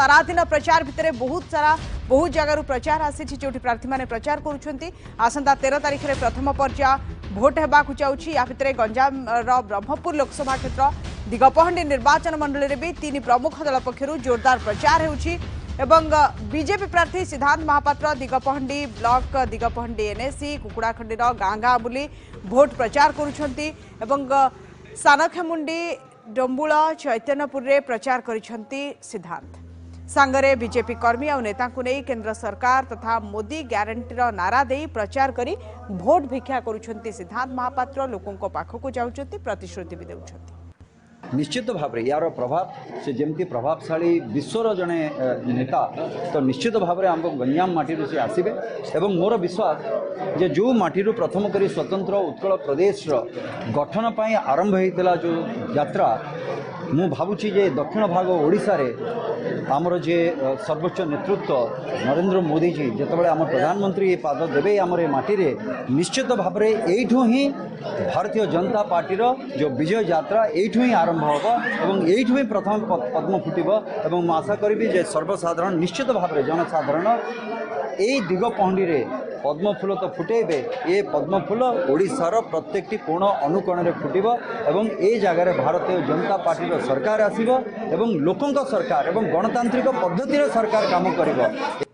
सारा दिन प्रचार भितर बहुत जगार प्रचार आसी जो प्रार्थी मैंने प्रचार करुँच आसंता 13 तारिख में प्रथम पर्याय भोट होगा जाऊँगी या भितर गंजाम ब्रह्मपुर लोकसभा क्षेत्र दिगपहंडी निर्वाचन मंडल में भी 3 प्रमुख दल पक्षर जोरदार प्रचार होउछि एवं बीजेपी प्रार्थी सिद्धांत महापात्र दिगपहंडी ब्लॉक दिगपहंडी एनएसी कुकुड़ाखंडी गाँ गाँ बुली भोट प्रचार करुछंती एवं सानखेमुंडी डंबुल चैतन्यपुर रे प्रचार करिछंती सिद्धांत सांगरे बीजेपी कर्मी और नेता को नहीं केंद्र सरकार तथा मोदी ग्यारंटी नारा दे प्रचार करी भोट भिक्षा करुछंती सिद्धांत महापात्र लोकों पाखक जाउछंती प्रतिश्रुति भी देउछंती। निश्चित भाव में यार प्रभाव से जमती प्रभावशाली विश्वर जड़े नेता तो निश्चित भाव में आम गंजाम माटी से आसबे एवं मोर विश्वास जे जो माटी प्रथम करी स्वतंत्र उत्कल प्रदेश गठन पाई आरंभ होता जो यात्रा मु भावुची जे दक्षिण भाग ओडिशा रे आमर जे सर्वोच्च नेतृत्व नरेंद्र मोदी जी जितेबाला आम प्रधानमंत्री पाद देवे आमर माटी रे निश्चित भाव में एठू ही भारतीय जनता पार्टी जो विजय यात्रा एठू ही आरंभ होगा एवं एठू ही प्रथम पद्म फुटब एवं आशा करी जे सर्वसाधारण निश्चित भाव में जनसाधारण यही दिगपहंडी रे पद्म फूल तो फुटेबे ये पद्म फूल ओडिशार प्रत्येक कोण अनुकोण में फुटब एवं ए जगार भारतीय जनता पार्टी सरकार आसीबो एवं लोकंक सरकार एवं गणतांत्रिक पद्धतिर सरकार काम करिबो।